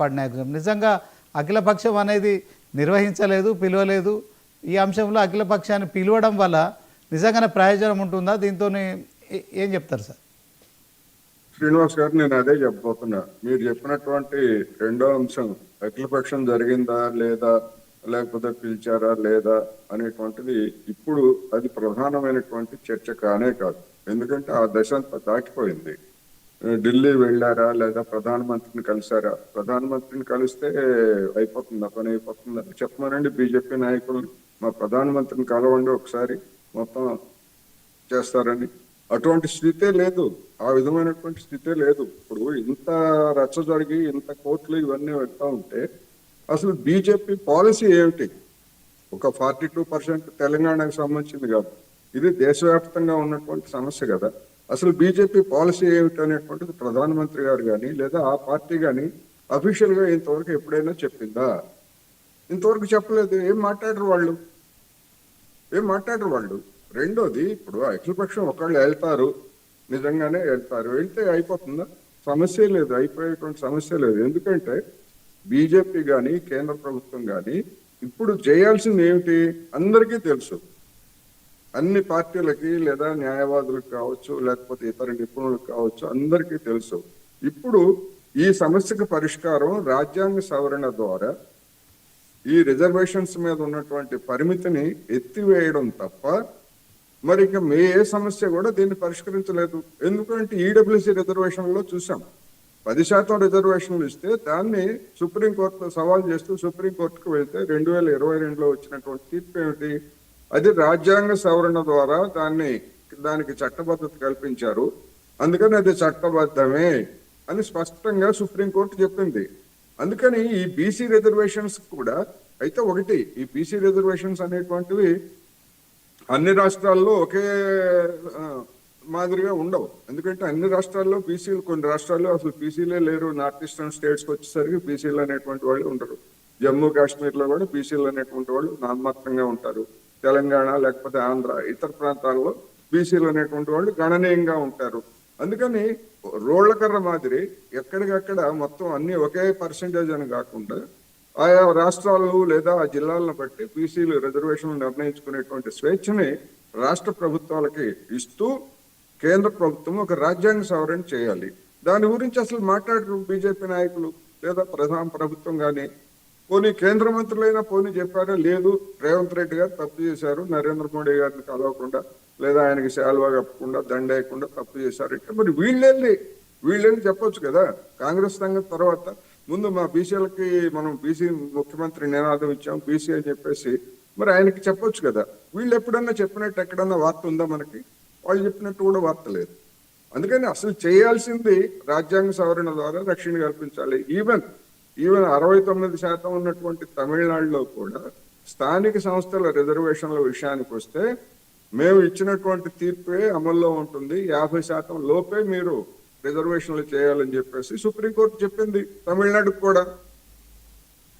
పడినాయి. నిజంగా అఖిలపక్షం అనేది నిర్వహించలేదు, పిలవలేదు. ఈ అంశంలో అఖిలపక్షాన్ని పిలవడం వల్ల నిజంగానే ప్రయోజనం ఉంటుందా? దీంతో ఏం చెప్తారు సార్? శ్రీనివాస్ గారు, నేను అదే చెప్పబోతున్నా. మీరు చెప్పినటువంటి రెండో అంశం అఖిలపక్షం జరిగిందా లేదా, లేకపోతే పిలిచారా లేదా అనేటువంటిది ఇప్పుడు అది ప్రధానమైనటువంటి చర్చ కానే కాదు. ఎందుకంటే ఆ దశ అంతా దాటిపోయింది. ఢిల్లీ వెళ్ళారా లేదా ప్రధానమంత్రిని కలిసారా? ప్రధానమంత్రిని కలిస్తే అయిపోతుందా, పని అయిపోతుందా? చెప్పమనండి బీజేపీ నాయకులు, మా ప్రధానమంత్రిని కలవండి ఒకసారి, మొత్తం చేస్తారని. అటువంటి స్థితే లేదు, ఆ విధమైనటువంటి స్థితే లేదు. ఇప్పుడు ఇంత రచ్చ జరిగి ఇంత కోట్లు ఇవన్నీ వెళ్తా ఉంటే అసలు బీజేపీ పాలసీ ఏమిటి? ఒక 42% తెలంగాణకు సంబంధించింది కాదు, ఇది దేశవ్యాప్తంగా ఉన్నటువంటి సమస్య కదా. అసలు బీజేపీ పాలసీ ఏమిటి అనేటువంటిది ప్రధానమంత్రి గారు కానీ లేదా ఆ పార్టీ కానీ అఫీషియల్ గా ఇంతవరకు ఎప్పుడైనా చెప్పిందా? ఇంతవరకు చెప్పలేదు. ఏం మాట్లాడరు వాళ్ళు. రెండోది, ఇప్పుడు అఖిలపక్షం ఒకళ్ళు వెళ్తారు, నిజంగానే వెళ్తారు, వెళ్తే అయిపోతుందా? సమస్య లేదు, అయిపోయేటువంటి సమస్య లేదు. ఎందుకంటే బీజేపీ కానీ కేంద్ర ప్రభుత్వం కానీ ఇప్పుడు చేయాల్సింది ఏమిటి అందరికీ తెలుసు. అన్ని పార్టీలకి లేదా న్యాయవాదులకు కావచ్చు, లేకపోతే ఇతర నిపుణులకు కావచ్చు, అందరికీ తెలుసు. ఇప్పుడు ఈ సమస్యకు పరిష్కారం రాజ్యాంగ సవరణ ద్వారా ఈ రిజర్వేషన్స్ మీద ఉన్నటువంటి పరిమితిని ఎత్తివేయడం తప్ప మరి ఇక ఏ సమస్య కూడా దీన్ని పరిష్కరించలేదు. ఎందుకంటే ఈడబ్ల్యూసీ రిజర్వేషన్లో చూసాం, 10% రిజర్వేషన్లు ఇస్తే దాన్ని సుప్రీంకోర్టులో సవాల్ చేస్తూ సుప్రీంకోర్టుకు వెళ్తే 2022లో వచ్చినటువంటి తీర్పు ఏమిటి? అది రాజ్యాంగ సవరణ ద్వారా దానికి చట్టబద్ధత కల్పించారు, అందుకని అది చట్టబద్ధమే అని స్పష్టంగా సుప్రీంకోర్టు చెప్పింది. అందుకని ఈ బీసీ రిజర్వేషన్స్ కూడా అయితే ఒకటి, ఈ బీసీ రిజర్వేషన్స్ అనేటువంటివి అన్ని రాష్ట్రాల్లో ఒకే మాదిరిగా ఉండవు. ఎందుకంటే అన్ని రాష్ట్రాల్లో బీసీలు, కొన్ని రాష్ట్రాల్లో అసలు బీసీలే లేరు. నార్త్ ఈస్టర్న్ స్టేట్స్కి వచ్చేసరికి బీసీలు అనేటువంటి వాళ్ళు ఉండరు. జమ్మూ కాశ్మీర్లో కూడా బీసీలు అనేటువంటి వాళ్ళు నామమాత్రంగా ఉంటారు. తెలంగాణ లేకపోతే ఆంధ్ర, ఇతర ప్రాంతాల్లో బీసీలు అనేటువంటి వాళ్ళు గణనీయంగా ఉంటారు. అందుకని రోళ్లకర్ర మాదిరి ఎక్కడికక్కడ మొత్తం అన్ని ఒకే పర్సెంటేజ్ అని కాకుండా ఆయా రాష్ట్రాలు లేదా ఆ జిల్లాలను బట్టి బీసీలు రిజర్వేషన్లు నిర్ణయించుకునేటువంటి స్వేచ్ఛని రాష్ట్ర ప్రభుత్వాలకి ఇస్తూ కేంద్ర ప్రభుత్వం ఒక రాజ్యాంగ సవరణ చేయాలి. దాని గురించి అసలు మాట్లాడరు బీజేపీ నాయకులు లేదా ప్రధాన ప్రభుత్వం కానీ. పోనీ కేంద్ర మంత్రులైనా పోనీ చెప్పారా? లేదు, రేవంత్ రెడ్డి గారు తప్పు చేశారు, నరేంద్ర మోడీ గారిని కలవకుండా లేదా ఆయనకి శాల్వా కప్పకుండా దండేయకుండా తప్పు చేశారు అంటే మరి వీళ్ళని చెప్పొచ్చు కదా. కాంగ్రెస్ సంగతి తర్వాత, ముందు మా బీసీలకి మనం బీసీ ముఖ్యమంత్రి నినాదం ఇచ్చాం బీసీ అని చెప్పేసి మరి ఆయనకి చెప్పొచ్చు కదా. వీళ్ళు ఎప్పుడన్నా చెప్పినట్టు ఎక్కడన్నా వార్త ఉందా మనకి? వాళ్ళు చెప్పినట్టు కూడా వార్త లేదు. అందుకని అసలు చేయాల్సింది రాజ్యాంగ సవరణ ద్వారా రక్షణ కల్పించాలి. ఈవెన్ 69% ఉన్నటువంటి తమిళనాడులో కూడా స్థానిక సంస్థల రిజర్వేషన్ల విషయానికి వస్తే మేము ఇచ్చినటువంటి తీర్పే అమల్లో ఉంటుంది, 50% లోపే మీరు రిజర్వేషన్లు చేయాలని చెప్పేసి సుప్రీంకోర్టు చెప్పింది తమిళనాడుకు కూడా.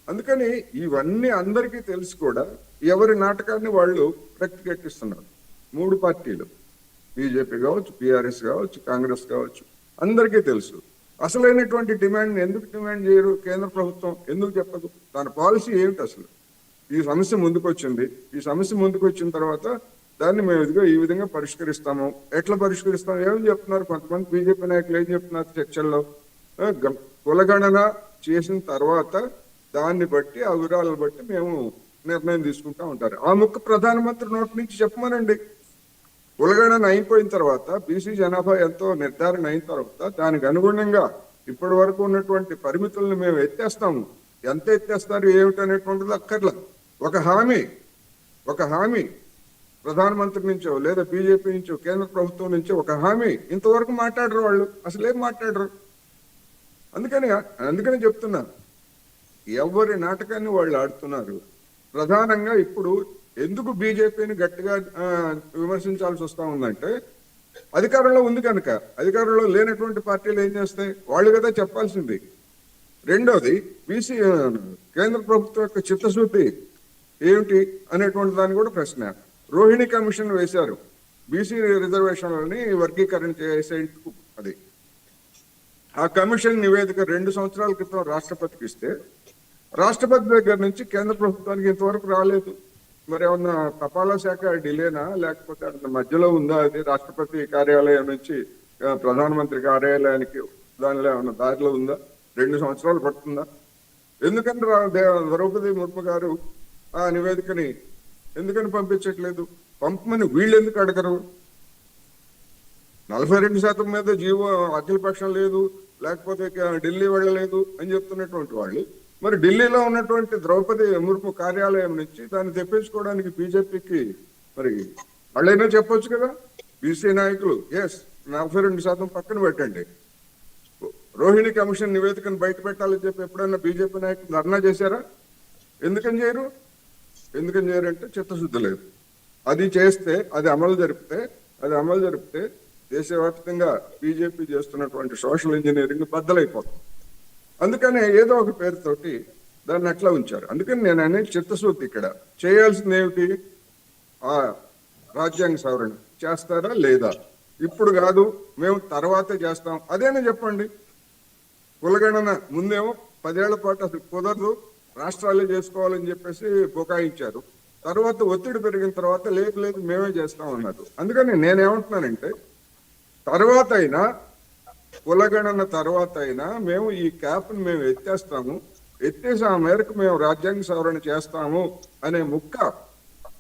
అందుకని ఇవన్నీ అందరికీ తెలిసి కూడా ఎవరి నాటకాన్ని వాళ్ళు ప్రతిఘటిస్తున్నారు. 3 పార్టీలు, బీజేపీ కావచ్చు, బీఆర్ఎస్ కావచ్చు, కాంగ్రెస్ కావచ్చు, అందరికీ తెలుసు. అసలైనటువంటి డిమాండ్ ఎందుకు డిమాండ్ చేయరు? కేంద్ర ప్రభుత్వం ఎందుకు చెప్పదు? దాని పాలసీ ఏమిటి? అసలు ఈ సమస్య ముందుకు వచ్చిన తర్వాత దాన్ని మేము ఇదిగో ఈ విధంగా పరిష్కరిస్తాము. ఎట్లా పరిష్కరిస్తాము? ఏమని చెప్తున్నారు కొంతమంది బీజేపీ నాయకులు? ఏం చెప్తున్నారు చర్చల్లో? కులగణన చేసిన తర్వాత దాన్ని బట్టి ఆ వివరాలను బట్టి మేము నిర్ణయం తీసుకుంటా ఉంటారు. ఆ ముక్క ప్రధానమంత్రి నోటి నుంచి చెప్పమనండి. కులగణన అయిపోయిన తర్వాత బీసీ జనాభా ఎంతో నిర్ధారణ అయిన తర్వాత దానికి అనుగుణంగా ఇప్పటి వరకు ఉన్నటువంటి పరిమితులను మేము ఎత్తేస్తాము. ఎంత ఎత్తేస్తారు ఏమిటనేటువంటిది అక్కర్లా. ఒక హామీ ప్రధానమంత్రి నుంచో లేదా బీజేపీ నుంచో కేంద్ర ప్రభుత్వం నుంచో ఒక హామీ. ఇంతవరకు మాట్లాడరు వాళ్ళు, అసలు ఏం మాట్లాడరు. అందుకని చెప్తున్నారు, ఎవరి నాటకాన్ని వాళ్ళు ఆడుతున్నారు. ప్రధానంగా ఇప్పుడు ఎందుకు బీజేపీని గట్టిగా విమర్శించాల్సి వస్తా ఉందంటే అధికారంలో ఉంది కనుక. అధికారంలో లేనటువంటి పార్టీలు ఏం చేస్తాయి? వాళ్ళు కదా చెప్పాల్సింది. రెండోది, బీసీ కేంద్ర ప్రభుత్వం యొక్క చిత్తశుద్ధి ఏమిటి అనేటువంటి దాన్ని కూడా ప్రశ్న. రోహిణి కమిషన్ వేశారు బీసీ రిజర్వేషన్లని వర్గీకరణ చేసేందుకు. ఆ కమిషన్ నివేదిక 2 సంవత్సరాల క్రితం రాష్ట్రపతికి ఇస్తే రాష్ట్రపతి దగ్గర నుంచి కేంద్ర ప్రభుత్వానికి ఇంతవరకు రాలేదు. మరి ఏమన్నా తపాలా శాఖ డిలేనా, లేకపోతే అట్లా మధ్యలో ఉందా? అది రాష్ట్రపతి కార్యాలయం నుంచి ప్రధానమంత్రి కార్యాలయానికి దానిలో ఏమన్నా దారిలో ఉందా? 2 సంవత్సరాలు పడుతుందా? ఎందుకని ద్రౌపది ముర్ము గారు ఆ నివేదికని ఎందుకని పంపించట్లేదు? పంపమని వీళ్ళు ఎందుకు అడగరు? 42% మీద జీవో అఖిలపక్షం లేదు, లేకపోతే ఢిల్లీ వెళ్ళలేదు అని చెప్తున్నటువంటి వాళ్ళు మరి ఢిల్లీలో ఉన్నటువంటి ద్రౌపది ముర్ము కార్యాలయం నుంచి దాన్ని తెప్పించుకోవడానికి బీజేపీకి మరి వాళ్ళైనా చెప్పొచ్చు కదా. బీసీ నాయకులు 42% పక్కన పెట్టండి, రోహిణి కమిషన్ నివేదికను బయట పెట్టాలని చెప్పి ఎప్పుడైనా బీజేపీ నాయకులు ధర్నా చేశారా? ఎందుకని చేయరు? ఎందుకని చేయరంటే చిత్తశుద్ధి లేదు. అది చేస్తే, అది అమలు జరిపితే దేశవ్యాప్తంగా బీజేపీ చేస్తున్నటువంటి సోషల్ ఇంజనీరింగ్ బద్దలైపోతుంది. అందుకనే ఏదో ఒక పేరుతోటి దాన్ని అట్లా ఉంచారు. అందుకని నేను అనేది చిత్తశుద్ధి. ఇక్కడ చేయాల్సింది ఏమిటి? ఆ రాజ్యాంగ సవరణ చేస్తారా లేదా? ఇప్పుడు కాదు, మేము తర్వాతే చేస్తాం అదేనే చెప్పండి. కులగణన ముందేమో 10 ఏళ్ల పాటు అసలు కుదరదు, రాష్ట్రాలే చేసుకోవాలని చెప్పేసి బుకాయించారు. తర్వాత ఒత్తిడి పెరిగిన తర్వాత లేదు మేమే చేస్తాం అన్నారు. అందుకని నేనేమంటున్నానంటే తర్వాత అయినా, కులగణన తర్వాత అయినా మేము ఈ క్యాప్ను మేము ఎత్తేసి ఆ మేరకు మేము రాజ్యాంగ సవరణ చేస్తాము అనే ముక్క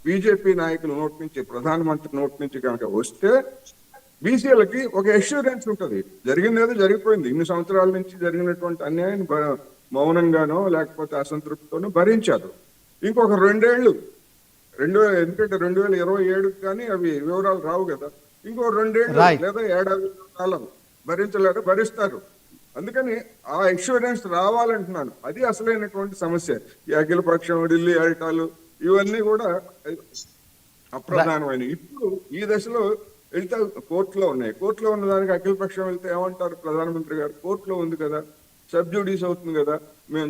బీజేపీ నాయకుల నోటి నుంచి, ప్రధానమంత్రి నోటి నుంచి కనుక వస్తే బీసీలకి ఒక అష్యూరెన్స్ ఉంటుంది. జరిగిందేదో జరిగిపోయింది. ఇన్ని సంవత్సరాల నుంచి జరిగినటువంటి అన్యాయం మౌనంగానో లేకపోతే అసంతృప్తితోనో భరించారు. ఇంకొక 2 ఏళ్ళు ఎందుకంటే 2027 కానీ అవి వివరాలు రావు కదా. ఇంకో 2 ఏళ్ళు లేదా 7 ఏళ్ల కాలం భరించలేరు, భరిస్తారు. అందుకని ఆ ఇన్సూరెన్స్ రావాలంటున్నాను. అది అసలైనటువంటి సమస్య. ఈ అఖిలపక్షం, ఢిల్లీ అల్టాలు ఇవన్నీ కూడా అప్రధానమైన. ఇప్పుడు ఈ దశలో వెళ్తే కోర్టులో ఉన్నాయి. కోర్టులో ఉన్న దానికి అఖిలపక్షం వెళ్తే ఏమంటారు ప్రధానమంత్రి గారు? కోర్టులో ఉంది కదా, సబ్ జ్యుడిస్ అవుతుంది కదా, మేము